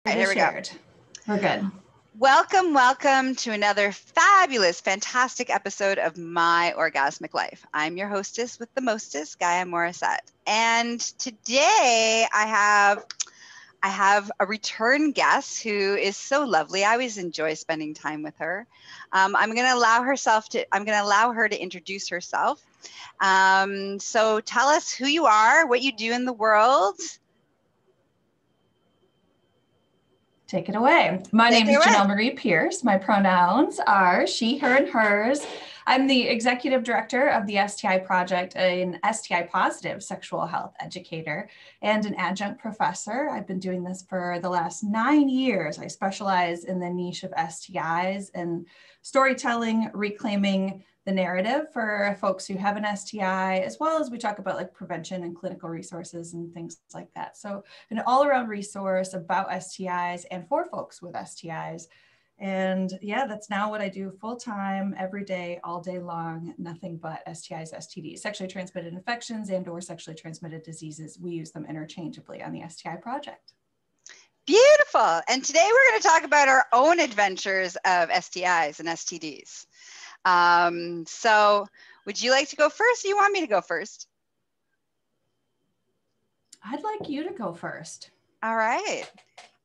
Right, here we go. We're good. Welcome, welcome to another fabulous, fantastic episode of My Orgasmic Life. I'm your hostess with the mostest, Gaia Morrissette. And today I have a return guest who is so lovely. I always enjoy spending time with her. I'm going to allow her to introduce herself. So tell us who you are, what you do in the world. Take it away. My name is Jenelle Pierce. My pronouns are she, her, and hers. I'm the executive director of the STI Project, an STI positive sexual health educator, and an adjunct professor. I've been doing this for the last 9 years. I specialize in the niche of STIs and storytelling, reclaiming the narrative for folks who have an STI, as well as we talk about like prevention and clinical resources and things like that. So an all-around resource about STIs and for folks with STIs. And yeah, that's now what I do full-time, every day, all day long, nothing but STIs, STDs, sexually transmitted infections and or sexually transmitted diseases. We use them interchangeably on the STI Project. Beautiful. And today we're going to talk about our own adventures of STIs and STDs. So would you like to go first? Or do you want me to go first? I'd like you to go first. All right.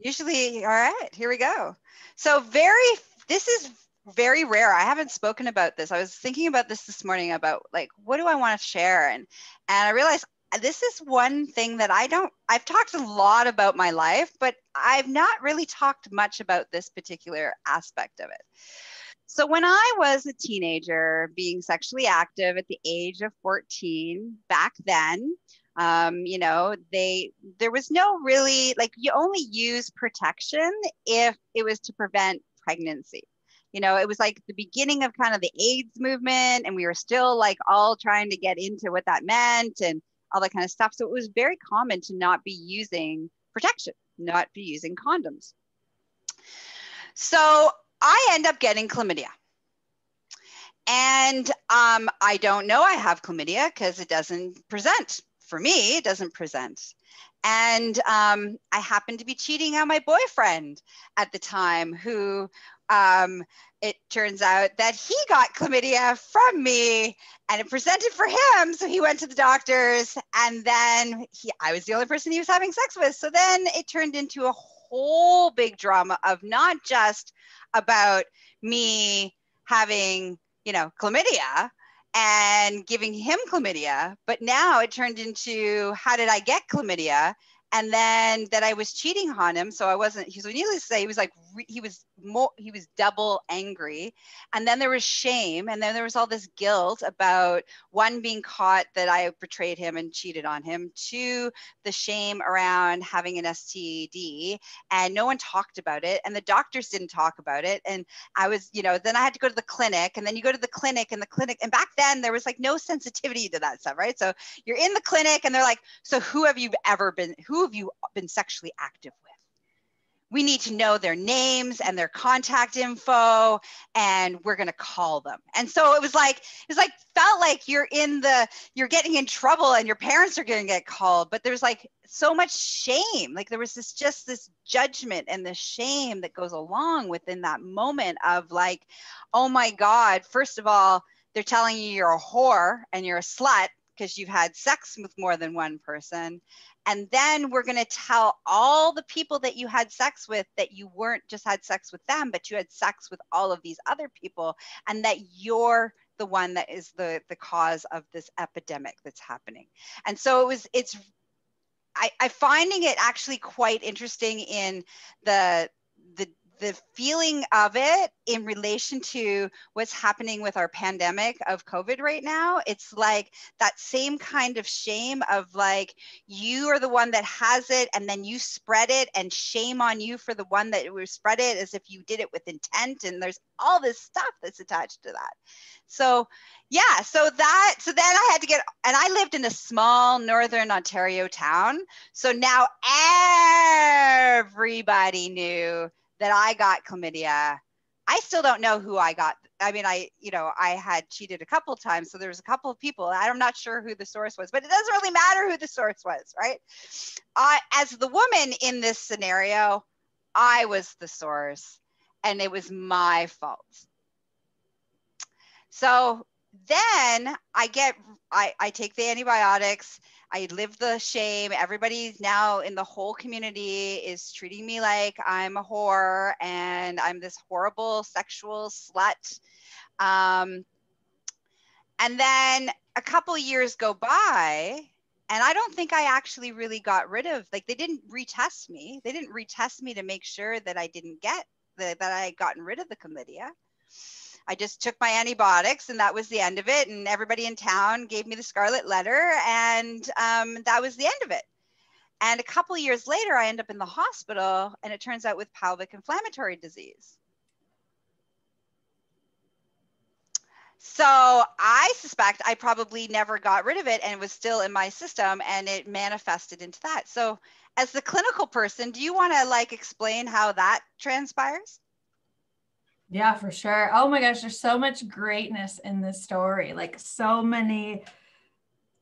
All right, here we go. So this is very rare. I haven't spoken about this. I was thinking about this morning about like, what do I want to share? And I realized this is one thing that I've talked a lot about my life, but I've not really talked much about this particular aspect of it. So when I was a teenager, being sexually active at the age of 14, back then, there was no really, like, you only use protection if it was to prevent pregnancy. You know, it was like the beginning of kind of the AIDS movement, and we were still like all trying to get into what that meant and all that kind of stuff. So it was very common to not be using protection, not be using condoms. So I end up getting chlamydia. And I don't know I have chlamydia because it doesn't present. For me, it doesn't present. And I happened to be cheating on my boyfriend at the time, who it turns out that he got chlamydia from me and it presented for him. So he went to the doctors, and then I was the only person he was having sex with. So then it turned into a whole big drama of not just about me having, chlamydia and giving him chlamydia, but now it turned into, how did I get chlamydia? And then that I was cheating on him. So I wasn't, so needless to say, he was double angry. And then there was shame. And then there was all this guilt about, one, being caught that I betrayed him and cheated on him, two, the shame around having an STD, and no one talked about it. And the doctors didn't talk about it. And I was, then I had to go to the clinic, and then you go to the clinic, and back then there was like no sensitivity to that stuff, right? So you're in the clinic and they're like, so who have you been sexually active with? We need to know their names and their contact info, and we're going to call them. And so it felt like you're getting in trouble and your parents are going to get called, but there's like so much shame. Like there was this judgment and the shame that goes along within that moment of like, oh my God, first of all, they're telling you you're a whore and you're a slut because you've had sex with more than one person. And then we're going to tell all the people that you had sex with that you weren't just had sex with them, but you had sex with all of these other people, and that you're the one that is the cause of this epidemic that's happening. And so I finding it actually quite interesting in the feeling of it in relation to what's happening with our pandemic of COVID right now. It's like that same kind of shame of like, you are the one that has it and then you spread it, and shame on you for the one that was spread it as if you did it with intent. And there's all this stuff that's attached to that. So yeah, so then I had to and I lived in a small Northern Ontario town. So now everybody knew that I got chlamydia. I still don't know who I got. I mean, I had cheated a couple of times. So there was a couple of people. I'm not sure who the source was, but it doesn't really matter who the source was, right? As the woman in this scenario, I was the source and it was my fault. So then I take the antibiotics. I live the shame. Everybody now in the whole community is treating me like I'm a whore and I'm this horrible sexual slut. And then a couple years go by, and I don't think I actually really got rid of, like, they didn't retest me. They didn't retest me to make sure that I didn't get that I had gotten rid of the chlamydia. I just took my antibiotics and that was the end of it. And everybody in town gave me the scarlet letter, and that was the end of it. And a couple of years later, I end up in the hospital, and it turns out with pelvic inflammatory disease. So I suspect I probably never got rid of it and it was still in my system, and it manifested into that. So as the clinical person, do you want to like explain how that transpires? Yeah, for sure. Oh my gosh, there's so much greatness in this story. Like so many.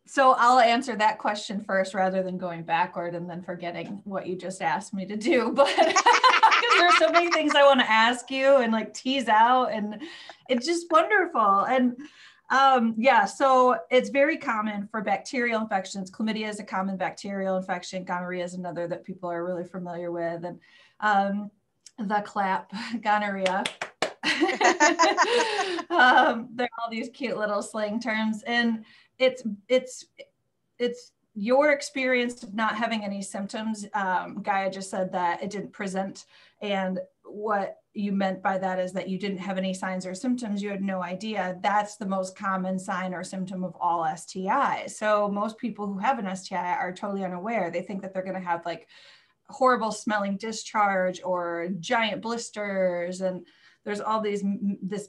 So I'll answer that question first rather than going backward and then forgetting what you just asked me to do. But because there's so many things I want to ask you and like tease out, and it's just wonderful. And yeah, so it's very common for bacterial infections. Chlamydia is a common bacterial infection. Gonorrhea is another that people are really familiar with. And the clap, gonorrhea. There are all these cute little slang terms, and it's your experience of not having any symptoms. Gaia just said that it didn't present, and what you meant by that is that you didn't have any signs or symptoms. You had no idea. That's the most common sign or symptom of all STIs. So most people who have an STI are totally unaware. They think that they're going to have like horrible smelling discharge or giant blisters, and there's all this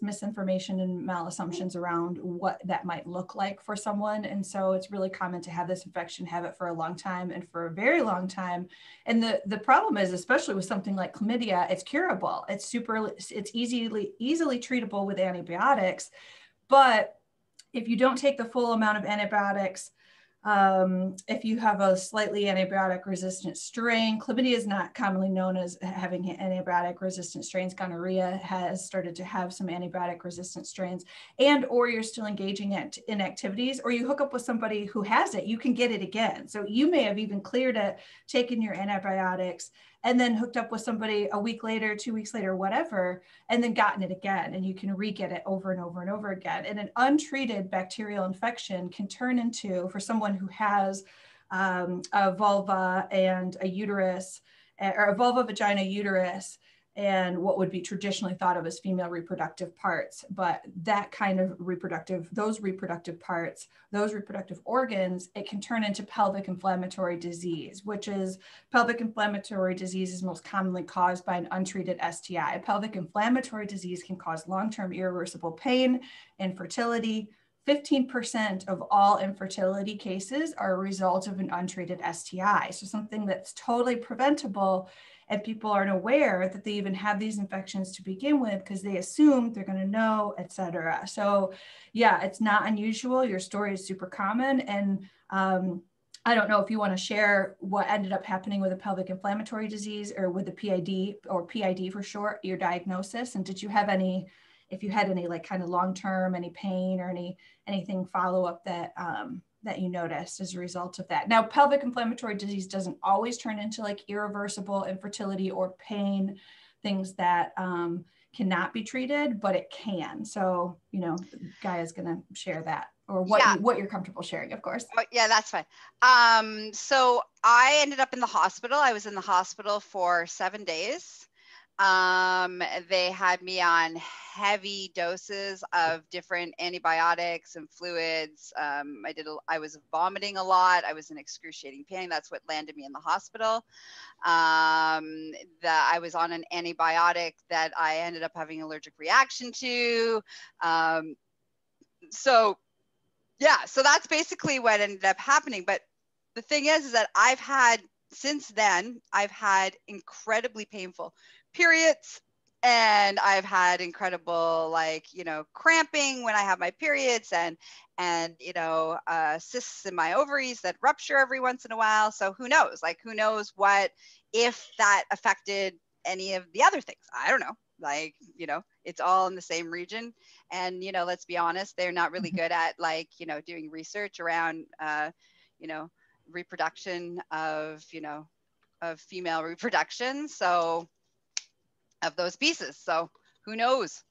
misinformation and malassumptions around what that might look like for someone. And so it's really common to have this infection, have it for a long time and for a very long time. And the problem is, especially with something like chlamydia, it's curable. It's easily treatable with antibiotics. But if you don't take the full amount of antibiotics, if you have a slightly antibiotic resistant strain, chlamydia is not commonly known as having antibiotic resistant strains. Gonorrhea has started to have some antibiotic resistant strains, and or you're still engaging in activities, or you hook up with somebody who has it, you can get it again. So you may have even cleared it, taken your antibiotics, and then hooked up with somebody a week later, 2 weeks later, whatever, and then gotten it again. And you can re-get it over and over and over again. And an untreated bacterial infection can turn into, for someone who has a vulva and a uterus, or a vulva, vagina, uterus, and what would be traditionally thought of as female reproductive parts. But that kind of those reproductive parts, those reproductive organs, it can turn into pelvic inflammatory disease, which is pelvic inflammatory disease is most commonly caused by an untreated STI. Pelvic inflammatory disease can cause long-term irreversible pain, infertility. 15% of all infertility cases are a result of an untreated STI. So something that's totally preventable, and people aren't aware that they even have these infections to begin with because they assume they're going to know, et cetera. So yeah, it's not unusual. Your story is super common. And I don't know if you want to share what ended up happening with a pelvic inflammatory disease or with the PID, or PID for short, your diagnosis. And did you have any, if you had any like kind of long-term, any pain or anything follow-up that that you noticed as a result of that? Now, pelvic inflammatory disease doesn't always turn into like irreversible infertility or pain, things that cannot be treated, but it can. So, you know, Gaia's going to share that, or what you're comfortable sharing, of course. Oh, yeah, that's fine. So I ended up in the hospital. I was in the hospital for 7 days. They had me on heavy doses of different antibiotics and fluids. I was vomiting a lot. I was in excruciating pain. That's what landed me in the hospital. I was on an antibiotic that I ended up having an allergic reaction to. So that's basically what ended up happening. But the thing is that since then, I've had incredibly painful periods, and I've had incredible, like, you know, cramping when I have my periods, and you know, cysts in my ovaries that rupture every once in a while. So who knows what, if that affected any of the other things. I don't know. Like, it's all in the same region. And, let's be honest, they're not really good at like, doing research around, reproduction of female reproduction. So of those pieces. So who knows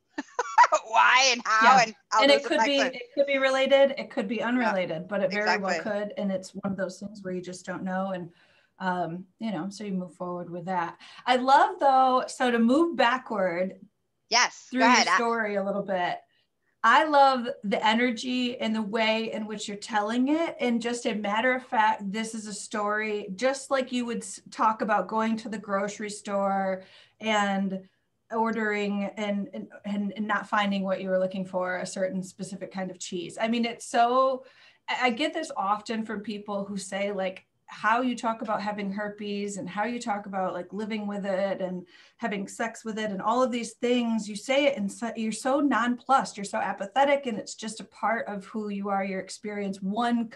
why and how and how and those it could be related, it could be unrelated, but it very well could. And it's one of those things where you just don't know. And so you move forward with that. I love though, so to move backward through your story a little bit, I love the energy and the way in which you're telling it. And just a matter of fact, this is a story, just like you would talk about going to the grocery store and ordering and not finding what you were looking for, a certain specific kind of cheese. I mean, I get this often from people who say like, how you talk about having herpes and how you talk about like living with it and having sex with it and all of these things, you say it and you're so nonplussed, you're so apathetic, and it's just a part of who you are, your experience, one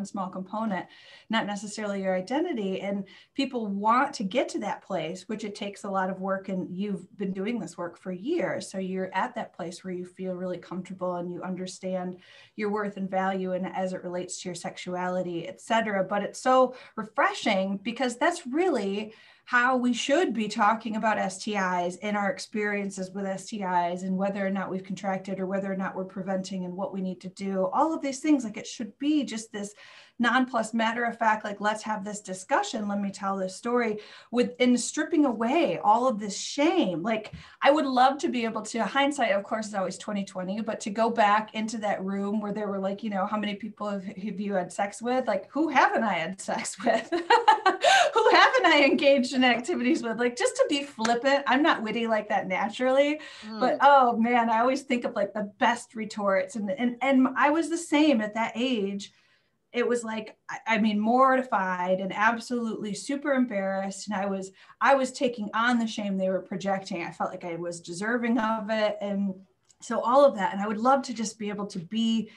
small component, not necessarily your identity. And people want to get to that place, which it takes a lot of work, and you've been doing this work for years. So you're at that place where you feel really comfortable and you understand your worth and value and as it relates to your sexuality, etc. But it's so refreshing because that's really how we should be talking about STIs and our experiences with STIs and whether or not we've contracted or whether or not we're preventing and what we need to do. All of these things, like it should be just this non-plus matter of fact, like let's have this discussion. Let me tell this story in stripping away all of this shame. Like I would love to be able to, hindsight of course is always 2020, but to go back into that room where there were like, how many people have you had sex with? Like who haven't I had sex with? Who haven't I engaged in activities with? Like just to be flippant. I'm not witty like that naturally, but oh man, I always think of like the best retorts. And I was the same at that age. It was like, I mean, mortified and absolutely super embarrassed. And I was taking on the shame they were projecting. I felt like I was deserving of it. And so all of that, and I would love to just be able to be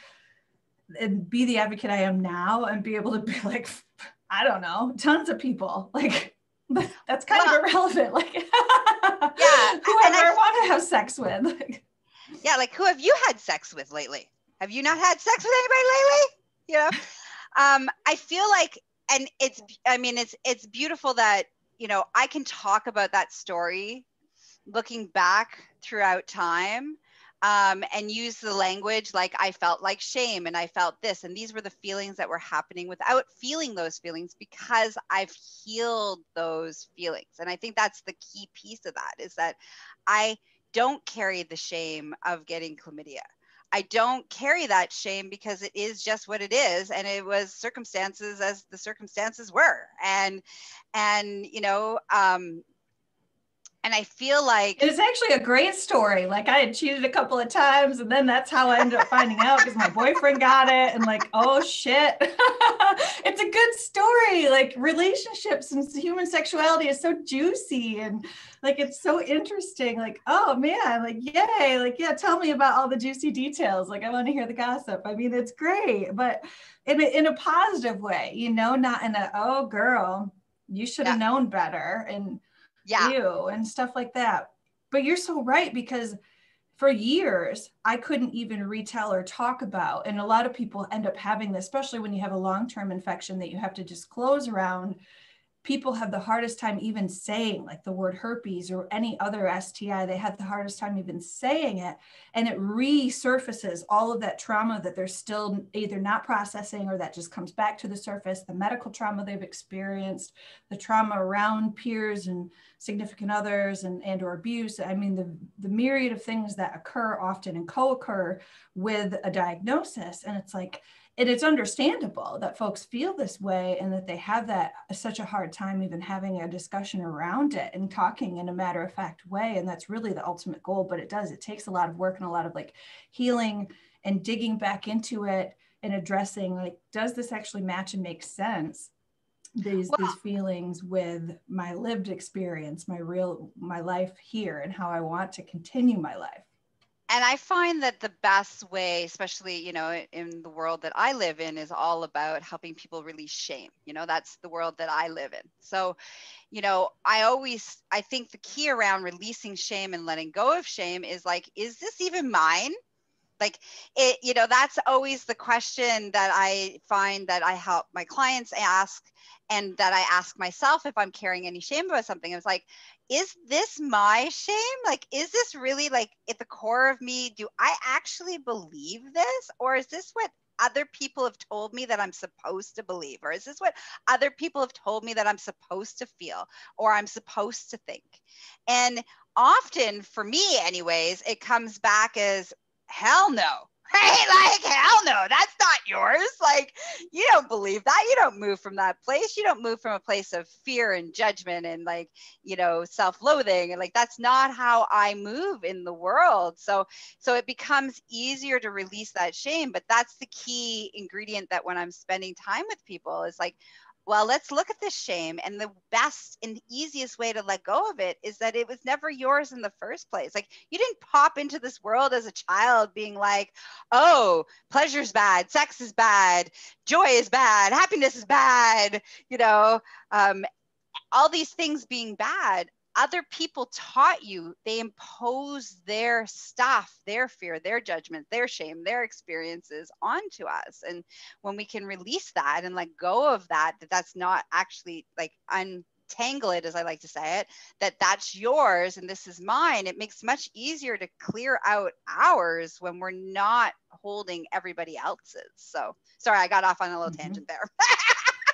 the advocate I am now and be able to be like, I don't know, tons of people, like that's kind of irrelevant. Like, whoever I want to have sex with. Yeah. Like who have you had sex with lately? Have you not had sex with anybody lately? I feel like, and it's beautiful that, I can talk about that story looking back throughout time, and use the language like I felt like shame and I felt this, and these were the feelings that were happening without feeling those feelings because I've healed those feelings. And I think that's the key piece of that, is that I don't carry the shame of getting chlamydia. I don't carry that shame because it is just what it is. And it was circumstances as the circumstances were. And I feel like it's actually a great story. Like I had cheated a couple of times and then that's how I ended up finding out because my boyfriend got it and like, oh shit. It's a good story. Like relationships and human sexuality is so juicy and like, it's so interesting. Like, oh man, like, yay. Like, yeah, tell me about all the juicy details. Like I want to hear the gossip. I mean, it's great, but in a positive way, not in a, oh girl, you should have known better. And you and stuff like that. But you're so right, because for years, I couldn't even retell or talk about. And a lot of people end up having this, especially when you have a long-term infection that you have to disclose around. People have the hardest time even saying like the word herpes or any other STI. They have the hardest time even saying it. And it resurfaces all of that trauma that they're still either not processing or that just comes back to the surface, the medical trauma they've experienced, the trauma around peers and significant others and or abuse. I mean, the myriad of things that occur often and co-occur with a diagnosis. And it's like, and it's understandable that folks feel this way and that they have that such a hard time even having a discussion around it and talking in a matter of fact way. And that's really the ultimate goal, but it takes a lot of work and a lot of like healing and digging back into it and addressing like, does this actually match and make sense? These feelings with my lived experience, my life here and how I want to continue my life. And I find that the best way, especially, you know, in the world that I live in, is all about helping people release shame. You know, that's the world that I live in. So, you know, I think the key around releasing shame and letting go of shame is like, is this even mine? Like it, you know, that's always the question that I find that I help my clients ask, and that I ask myself if I'm carrying any shame about something. It's like, is this my shame? Like, is this really like at the core of me? Do I actually believe this? Or is this what other people have told me that I'm supposed to believe? Or is this what other people have told me that I'm supposed to feel or I'm supposed to think? And often for me anyways, it comes back as hell no. Right? Like, hell no, that's not yours. Like, you don't believe that. You don't move from that place. You don't move from a place of fear and judgment and, like, you know, self-loathing. And like, that's not how I move in the world. So it becomes easier to release that shame. But that's the key ingredient that when I'm spending time with people is like, well, let's look at this shame. And the best and easiest way to let go of it is that it was never yours in the first place. Like, you didn't pop into this world as a child being like, oh, pleasure's bad, sex is bad, joy is bad, happiness is bad, you know, all these things being bad. Other people taught you, they impose their stuff, their fear, their judgment, their shame, their experiences onto us. And when we can release that and let go of that, that's not actually like untangle it, as I like to say it, that's yours and this is mine, it makes much easier to clear out ours when we're not holding everybody else's. So sorry, I got off on a little tangent there.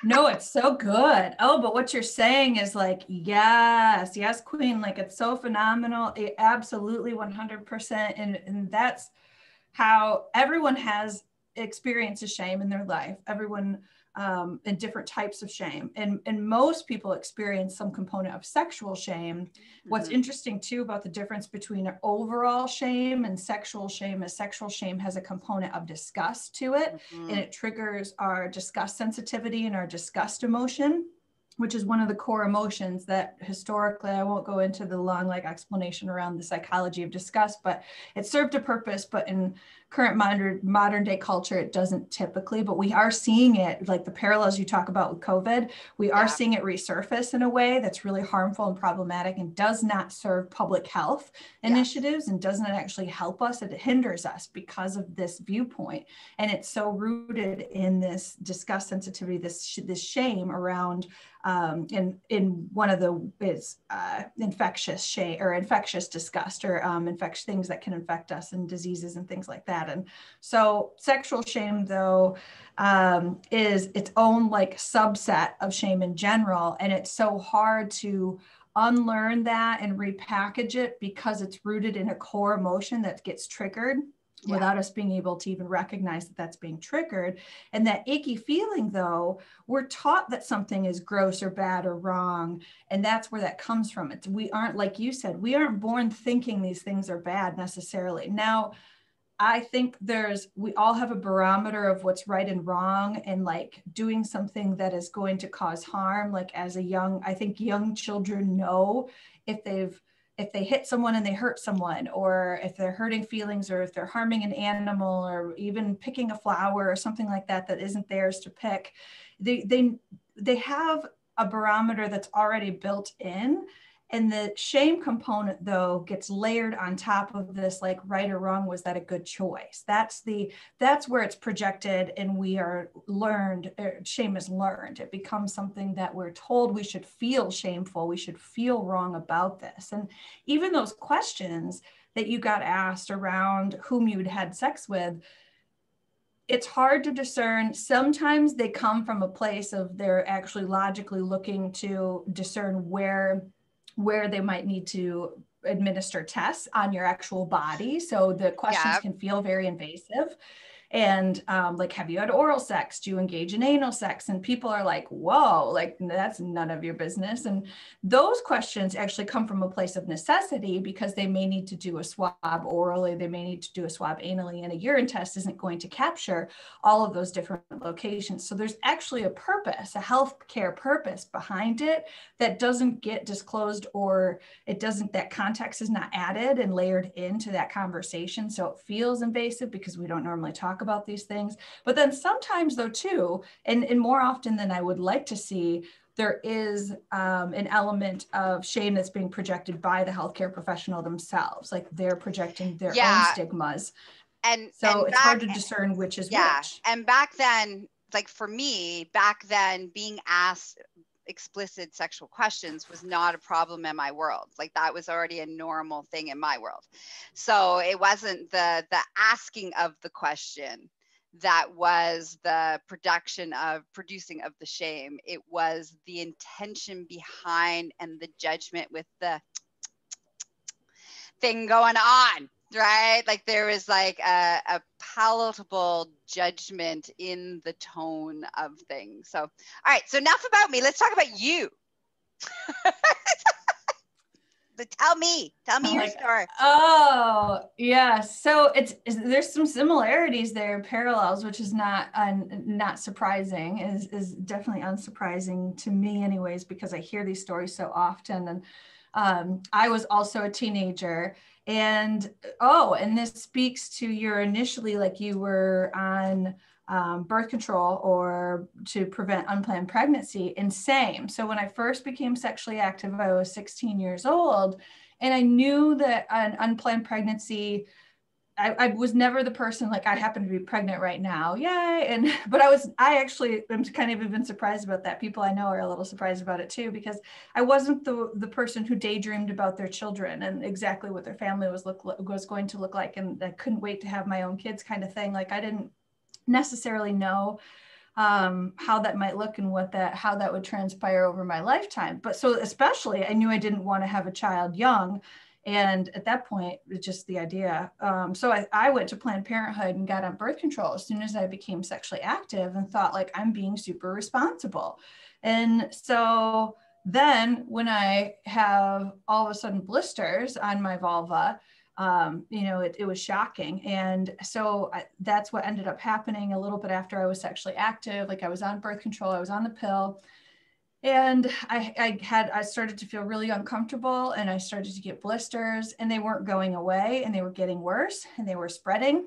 No, it's so good. Oh, but what you're saying is like, yes, yes, queen. Like, it's so phenomenal. It absolutely 100%. And that's how everyone has experiences shame in their life. Everyone in different types of shame. And most people experience some component of sexual shame. What's interesting too about the difference between overall shame and sexual shame is sexual shame has a component of disgust to it, and it triggers our disgust sensitivity and our disgust emotion, which is one of the core emotions that historically, I won't go into the long explanation around the psychology of disgust, but it served a purpose, but in current modern day culture, it doesn't typically, but we are seeing it, like the parallels you talk about with COVID, we are seeing it resurface in a way that's really harmful and problematic and does not serve public health initiatives and does not actually help us. It hinders us because of this viewpoint. And it's so rooted in this disgust sensitivity, this shame around in one of the is infectious shame or infectious disgust or infectious things that can infect us and diseases and things like that. And so sexual shame, though, is its own subset of shame in general. And it's so hard to unlearn that and repackage it because it's rooted in a core emotion that gets triggered without us being able to even recognize that that's being triggered. And that icky feeling, though, we're taught that something is gross or bad or wrong. And that's where that comes from. We aren't, like you said, we aren't born thinking these things are bad necessarily. Now, I think we all have a barometer of what's right and wrong, and doing something that is going to cause harm. I think young children know if they hit someone and they hurt someone, or if they're hurting feelings, or if they're harming an animal, or even picking a flower or something like that isn't theirs to pick, they have a barometer that's already built in. And the shame component, though, gets layered on top of this, right or wrong, was that a good choice? That's where it's projected, and we are learned, shame is learned. It becomes something that we're told we should feel shameful, we should feel wrong about this. And even those questions that you got asked around whom you'd had sex with, it's hard to discern. Sometimes they come from a place of they're actually logically looking to discern where they might need to administer tests on your actual body. So the questions can feel very invasive. And like, have you had oral sex? Do you engage in anal sex? And people are like, whoa, like that's none of your business. And those questions actually come from a place of necessity, because they may need to do a swab orally, they may need to do a swab anally, and a urine test isn't going to capture all of those different locations. So there's actually a purpose, a healthcare purpose behind it that doesn't get disclosed, or it doesn't, that context is not added and layered into that conversation. So it feels invasive because we don't normally talk about these things. But then sometimes though too, and more often than I would like to see, there is an element of shame that's being projected by the healthcare professional themselves. Like they're projecting their own stigmas. And so it's hard to discern which is which. And back then, like for me, back then, being asked explicit sexual questions was not a problem in my world. Like that was already a normal thing in my world. So it wasn't the asking of the question that was the producing of the shame. It was the intention behind and the judgment with the thing going on, right? Like there was like a palatable judgment in the tone of things. So, all right, so enough about me. Let's talk about you. Tell me your story. Oh, yeah. So there's some similarities there, parallels, which is not surprising, is definitely unsurprising to me anyways, because I hear these stories so often. And I was also a teenager, and this speaks to your initially, like you were on birth control or to prevent unplanned pregnancy. And same. So when I first became sexually active, I was 16 years old, and I knew that an unplanned pregnancy, I was never the person like, I happen to be pregnant right now, yay. But I actually am kind of even surprised about that. People I know are a little surprised about it too, because I wasn't the person who daydreamed about their children and exactly what their family was going to look like. And I couldn't wait to have my own kids kind of thing. Like I didn't necessarily know how that might look and how that would transpire over my lifetime. But so especially I knew I didn't want to have a child young. And at that point, it's just the idea. So I went to Planned Parenthood and got on birth control as soon as I became sexually active, and thought like, I'm being super responsible. And so then when I have all of a sudden blisters on my vulva, it was shocking. And so that's what ended up happening a little bit after I was sexually active. Like I was on birth control, I was on the pill, and I started to feel really uncomfortable, and I started to get blisters, and they weren't going away, and they were getting worse, and they were spreading.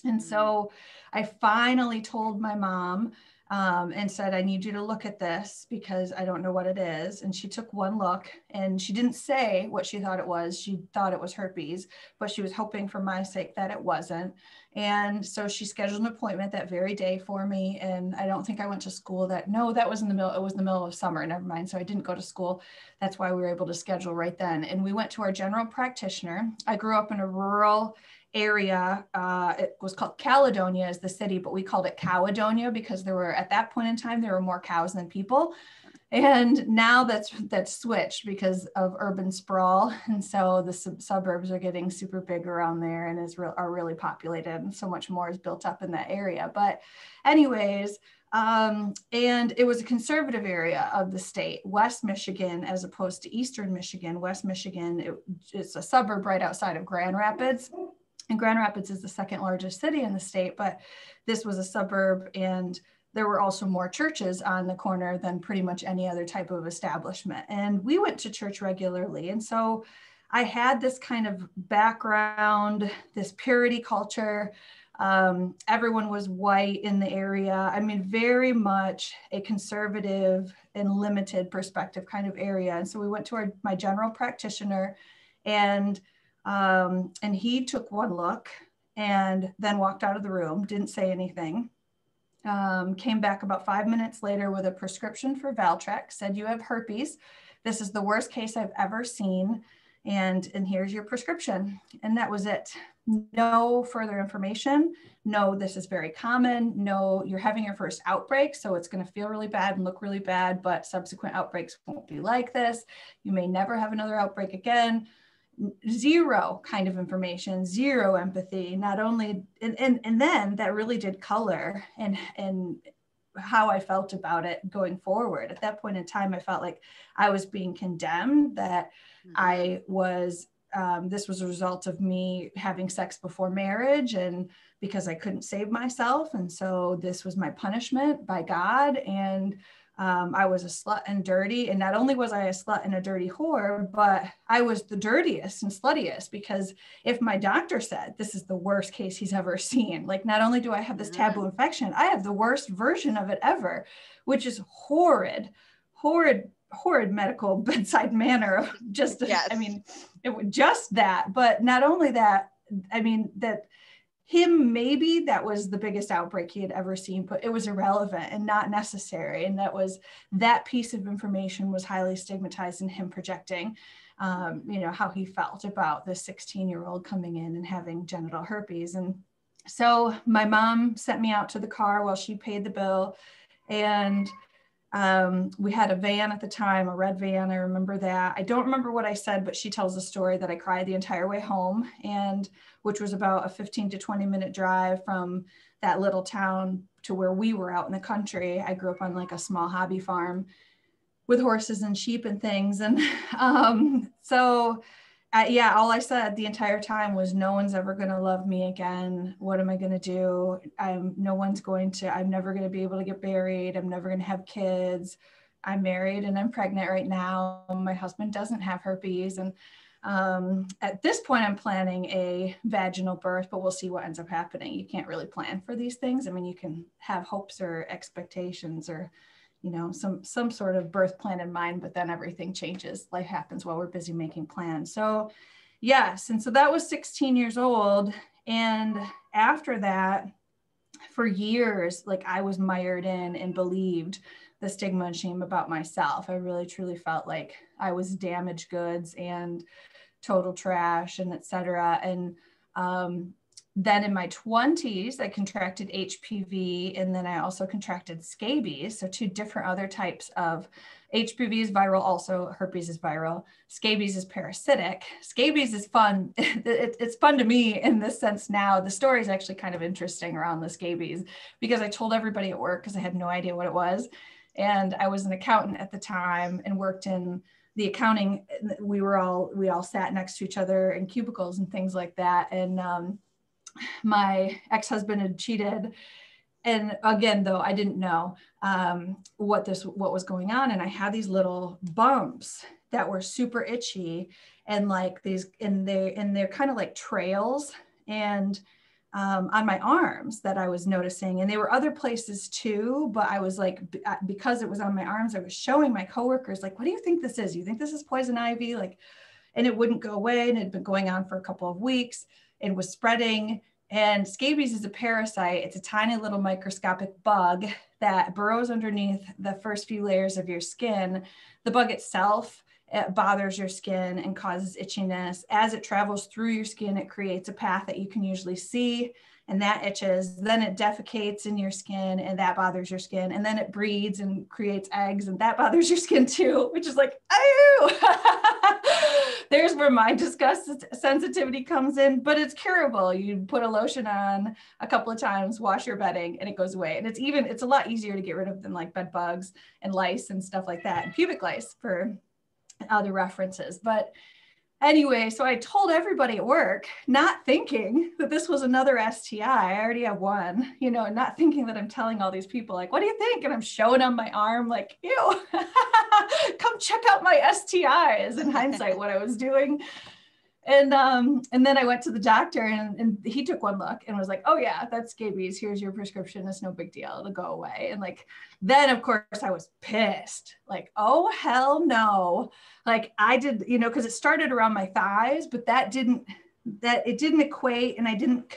And so I finally told my mom and said, I need you to look at this because I don't know what it is. And she took one look, and she didn't say what she thought it was. She thought it was herpes, but she was hoping for my sake that it wasn't. And so she scheduled an appointment that very day for me. And I don't think I went to school that was in the middle of summer, never mind. So I didn't go to school. That's why we were able to schedule right then. And we went to our general practitioner. I grew up in a rural area. It was called Caledonia as the city, but we called it Cowadonia because at that point in time, there were more cows than people. And now that's switched because of urban sprawl. And so the suburbs are getting super big around there and are really populated, and so much more is built up in that area. But anyways, and it was a conservative area of the state, West Michigan, as opposed to Eastern Michigan. West Michigan, it's a suburb right outside of Grand Rapids. And Grand Rapids is the second largest city in the state, but this was a suburb, and there were also more churches on the corner than pretty much any other type of establishment. And we went to church regularly. And so I had this kind of background, this purity culture. Everyone was white in the area. I mean, very much a conservative and limited perspective kind of area. And so we went to my general practitioner, and he took one look and then walked out of the room, didn't say anything. Came back about 5 minutes later with a prescription for Valtrex, said, you have herpes. This is the worst case I've ever seen. And here's your prescription. And that was it. No further information. No, this is very common. No, you're having your first outbreak, so it's going to feel really bad and look really bad, but subsequent outbreaks won't be like this. You may never have another outbreak again. zero kind of information, zero empathy, not only, and then that really did color and how I felt about it going forward. At that point in time, I felt like I was being condemned, that I was, this was a result of me having sex before marriage, and because I couldn't save myself. And so this was my punishment by God. And I was a slut and dirty. And not only was I a slut and a dirty whore, but I was the dirtiest and sluttiest, because if my doctor said this is the worst case he's ever seen, like, not only do I have this taboo infection, I have the worst version of it ever, which is horrid medical bedside manner of just, yes. I mean, it was just that, but not only that, I mean, that him, maybe that was the biggest outbreak he had ever seen, but it was irrelevant and not necessary. And that piece of information was highly stigmatized in him projecting, you know, how he felt about this 16-year-old coming in and having genital herpes. And so my mom sent me out to the car while she paid the bill. And we had a van at the time, a red van. I remember that. I don't remember what I said, but she tells the story that I cried the entire way home, and which was about a 15 to 20 minute drive from that little town to where we were out in the country. I grew up on like a small hobby farm with horses and sheep and things. And yeah, all I said the entire time was, no one's ever going to love me again. What am I going to do? I'm never going to be able to get married. I'm never going to have kids. I'm married and I'm pregnant right now. My husband doesn't have herpes. And at this point, I'm planning a vaginal birth, but we'll see what ends up happening. You can't really plan for these things. I mean, you can have hopes or expectations or, you know, some sort of birth plan in mind, but then everything changes. Life happens while we're busy making plans. So yes. And so that was 16 years old. And after that, for years, like, I was mired in and believed the stigma and shame about myself. I really, truly felt like I was damaged goods and total trash and et cetera. And then in my 20s, I contracted HPV, and then I also contracted scabies. So two different other types of HPV is viral, also herpes is viral. Scabies is parasitic. Scabies is fun. It's fun to me in this sense now. The story is actually kind of interesting around the scabies, because I told everybody at work because I had no idea what it was. And I was an accountant at the time and worked in the accounting. We all sat next to each other in cubicles and things like that. And my ex-husband had cheated. And again, though, I didn't know what was going on. And I had these little bumps that were super itchy, and like these, and they're kind of like trails, and on my arms that I was noticing. And they were other places too, but I was like, because it was on my arms, I was showing my coworkers, like, what do you think this is? You think this is poison ivy? Like, and it wouldn't go away. And it had been going on for a couple of weeks. It was spreading. And scabies is a parasite. It's a tiny little microscopic bug that burrows underneath the first few layers of your skin. The bug itself, it bothers your skin and causes itchiness. As it travels through your skin, it creates a path that you can usually see, and that itches. Then it defecates in your skin, and that bothers your skin. And then it breeds and creates eggs, and that bothers your skin too, which is like, oh, there's where my disgust sensitivity comes in, but it's curable. You put a lotion on a couple of times, wash your bedding, and it goes away. And it's a lot easier to get rid of than like bed bugs and lice and stuff like that, and pubic lice for other references. But anyway, so I told everybody at work, not thinking that this was another STI. I already have one, you know, not thinking that I'm telling all these people, like, what do you think? And I'm showing them my arm, like, ew, come check out my STIs. In hindsight, what I was doing. And then I went to the doctor, and he took one look and was like, oh yeah, that's scabies. Here's your prescription. It's no big deal. It'll go away. And like, then of course I was pissed, like, oh, hell no. Like I did, you know, cause it started around my thighs, but it didn't equate. And I didn't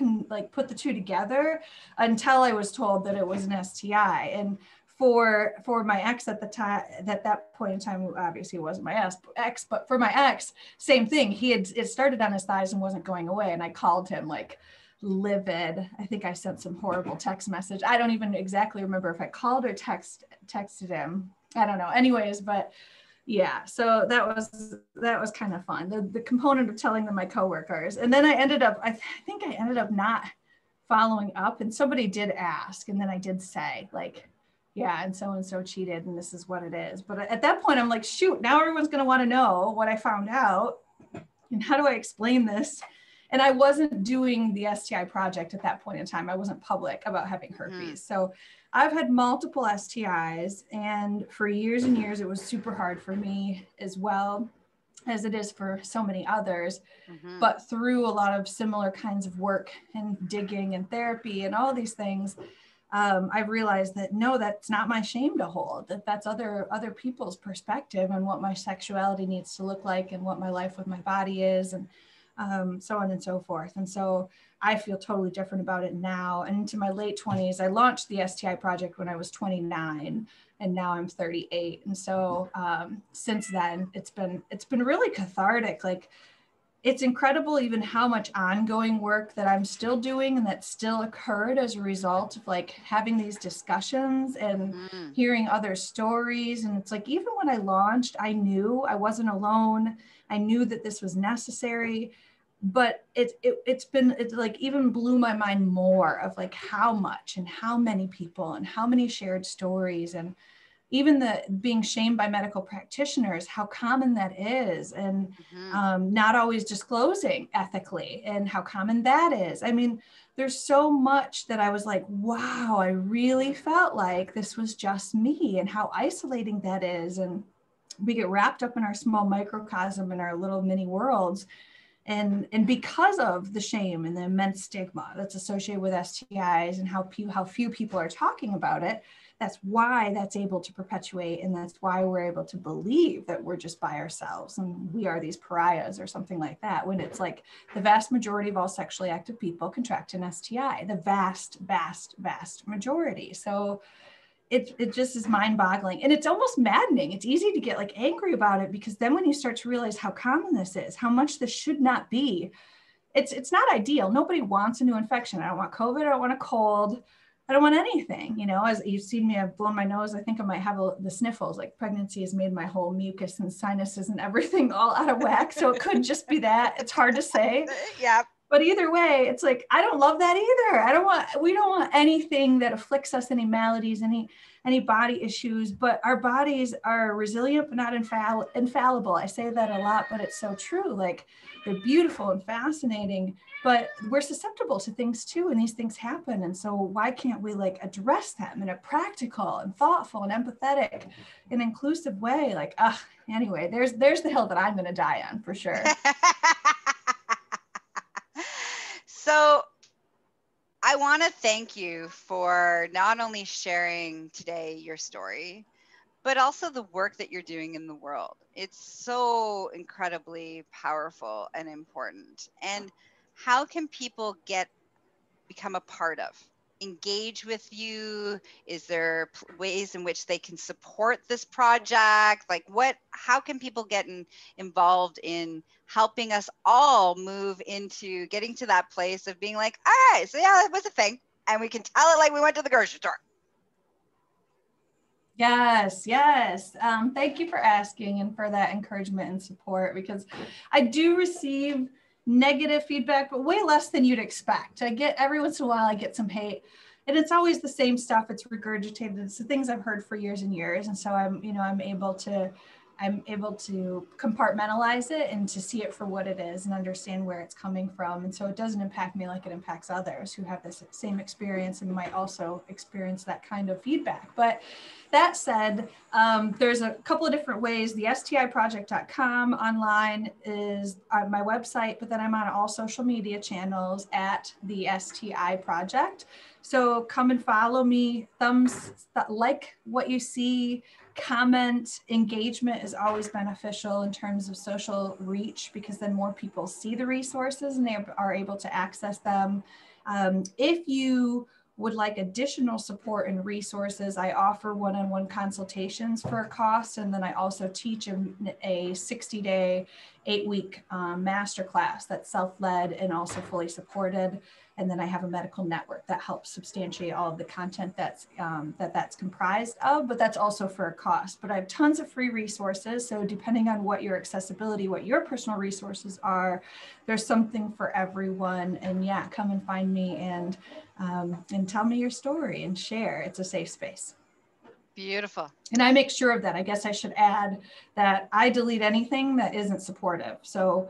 put the two together until I was told that it was an STI. And for my ex at the time, at that point in time, obviously it wasn't my ex, but for my ex, same thing. It started on his thighs and wasn't going away. And I called him like livid. I think I sent some horrible text message. I don't even exactly remember if I called or texted him. I don't know. Anyways, but Yeah, so that was kind of fun. The component of telling them my coworkers, and then I think I ended up not following up, and somebody did ask, and then I did say like, yeah, and so cheated, and this is what it is. But at that point, I'm like, shoot, now everyone's going to want to know what I found out, and how do I explain this? And I wasn't doing the STI project at that point in time. I wasn't public about having herpes. So I've had multiple STIs, and for years and years, it was super hard for me as well as it is for so many others. But through a lot of similar kinds of work and digging and therapy and all these things, I've realized that no, that's not my shame to hold, that's other people's perspective on what my sexuality needs to look like and what my life with my body is, and so on and so forth. And so I feel totally different about it now. And into my late 20s, I launched the STI project when I was 29, and now I'm 38. And so since then, it's been really cathartic. Like, it's incredible even how much ongoing work that I'm still doing and that still occurred as a result of like having these discussions and hearing other stories. And it's like, even when I launched, I knew I wasn't alone. I knew that this was necessary, but it's like even blew my mind more of like how much and how many people and how many shared stories, and even the being shamed by medical practitioners, how common that is, and not always disclosing ethically, and how common that is. I mean, there's so much that I was like, wow, I really felt like this was just me, and how isolating that is. And we get wrapped up in our small microcosm in our little mini worlds. And because of the shame and the immense stigma that's associated with STIs and how few people are talking about it, that's why that's able to perpetuate. And that's why we're able to believe that we're just by ourselves and we are these pariahs or something like that, when it's like the vast majority of all sexually active people contract an STI, the vast majority. So it just is mind-boggling, and it's almost maddening. It's easy to get like angry about it, because then when you start to realize how common this is, how much this should not be, it's not ideal. Nobody wants a new infection. I don't want COVID. I don't want a cold. I don't want anything, you know. As you've seen me, I've blown my nose. I think I might have the sniffles. Like, pregnancy has made my whole mucus and sinuses and everything all out of whack. So it could just be that. It's hard to say. Yeah. But either way, it's like, I don't love that either. We don't want anything that afflicts us, any maladies, any body issues, but our bodies are resilient, but not infallible. I say that a lot, but it's so true. Like, they're beautiful and fascinating, but we're susceptible to things too. And these things happen. And so why can't we like address them in a practical and thoughtful and empathetic and inclusive way? Like, anyway, there's the hill that I'm going to die on for sure. So I want to thank you for not only sharing today your story, but also the work that you're doing in the world. It's so incredibly powerful and important. And how can people become a part of, engage with you? Is there ways in which they can support this project? Like, how can people get involved in helping us all move into getting to that place of being like, all right, so yeah, that was a thing, and we can tell it like we went to the grocery store? Yes. Thank you for asking and for that encouragement and support, because I do receive negative feedback, but way less than you'd expect. I get every once in a while, I get some hate, and it's always the same stuff. It's regurgitated. It's the things I've heard for years and years. And so I'm able to compartmentalize it and to see it for what it is and understand where it's coming from. And so it doesn't impact me like it impacts others who have this same experience and might also experience that kind of feedback. But that said, there's a couple of different ways. The STIproject.com online is my website, but then I'm on all social media channels at the STI Project. So come and follow me, like what you see, comment. Engagement is always beneficial in terms of social reach, because then more people see the resources and they are able to access them. If you would like additional support and resources, I offer one-on-one consultations for a cost. And then I also teach a 60-day 8-week masterclass that's self-led and also fully supported. And then I have a medical network that helps substantiate all of the content that's comprised of, but that's also for a cost. But I have tons of free resources. So depending on what your accessibility, what your personal resources are, there's something for everyone. And yeah, come and find me and tell me your story and share. It's a safe space. Beautiful. And I make sure of that. I guess I should add that I delete anything that isn't supportive. So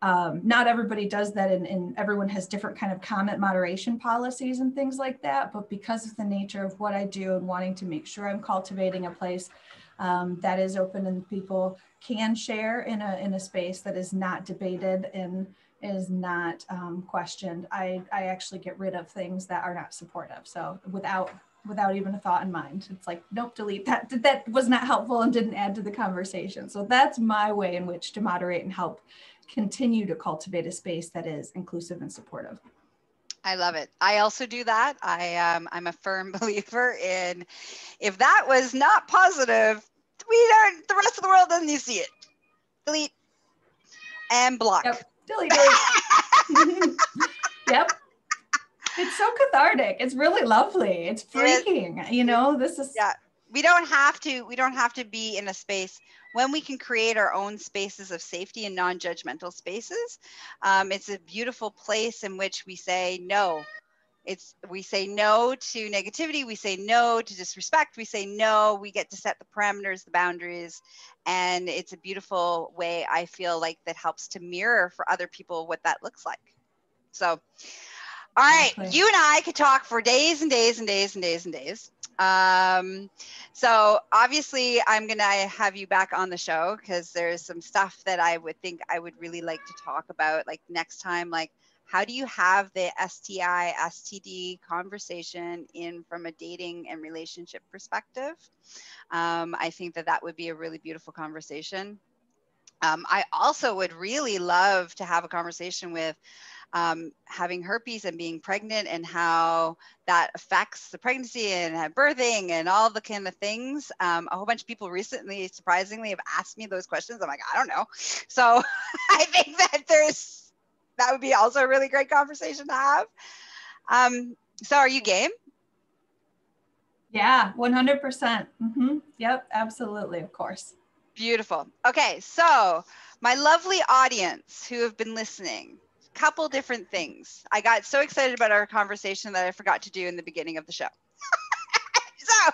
not everybody does that, and everyone has different kind of comment moderation policies and things like that. But because of the nature of what I do and wanting to make sure I'm cultivating a place that is open and people can share in a space that is not debated and is not questioned, I actually get rid of things that are not supportive. So without even a thought in mind, it's like, nope, delete that. That was not helpful and didn't add to the conversation. So that's my way in which to moderate and help continue to cultivate a space that is inclusive and supportive. I love it. I also do that. I'm a firm believer in, if that was not positive, the rest of the world doesn't need to see it. Delete and block. Yep. Delete. Yep. It's so cathartic. It's really lovely. It's freeing. This is. Yeah. We don't have to be in a space when we can create our own spaces of safety and non-judgmental spaces. It's a beautiful place in which we say no. We say no to negativity. We say no to disrespect. We say no. We get to set the parameters, the boundaries. And it's a beautiful way, I feel like, that helps to mirror for other people what that looks like. So, all right, you and I could talk for days and days and days and days and days. So obviously I'm going to have you back on the show because there's some stuff that I would think I would really like to talk about, like next time, like how do you have the STI, STD conversation in from a dating and relationship perspective? I think that would be a really beautiful conversation. I also would really love to have a conversation with having herpes and being pregnant and how that affects the pregnancy and birthing and all the kind of things. A whole bunch of people recently, surprisingly, have asked me those questions. I'm like, I don't know. So I think that would be also a really great conversation to have. So are you game? Yeah, 100%. Mm-hmm. Yep, absolutely, of course. Beautiful. Okay, so my lovely audience who have been listening, couple different things. I got so excited about our conversation that I forgot to do in the beginning of the show. So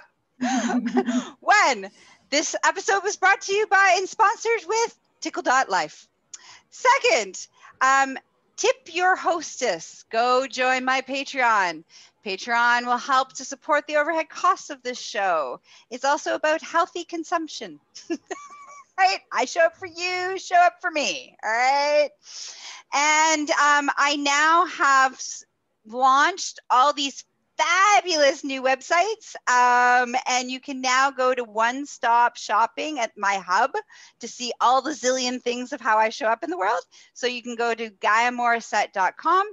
when this episode was brought to you by and sponsored with Tickle.life. Second, tip your hostess. Go join my Patreon. Patreon will help to support the overhead costs of this show. It's also about healthy consumption. Right? I show up for you, show up for me. All right. And I now have launched all these fabulous new websites. And you can now go to one-stop shopping at my hub to see all the zillion things of how I show up in the world. So you can go to GaiaMorrissette.com.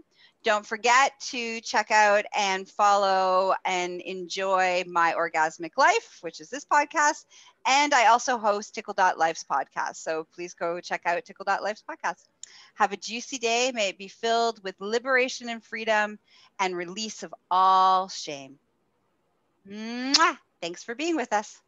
Don't forget to check out and follow and enjoy My Orgasmic Life, which is this podcast. And I also host Tickle.life's podcast. So please go check out Tickle.life's podcast. Have a juicy day. May it be filled with liberation and freedom and release of all shame. Mwah! Thanks for being with us.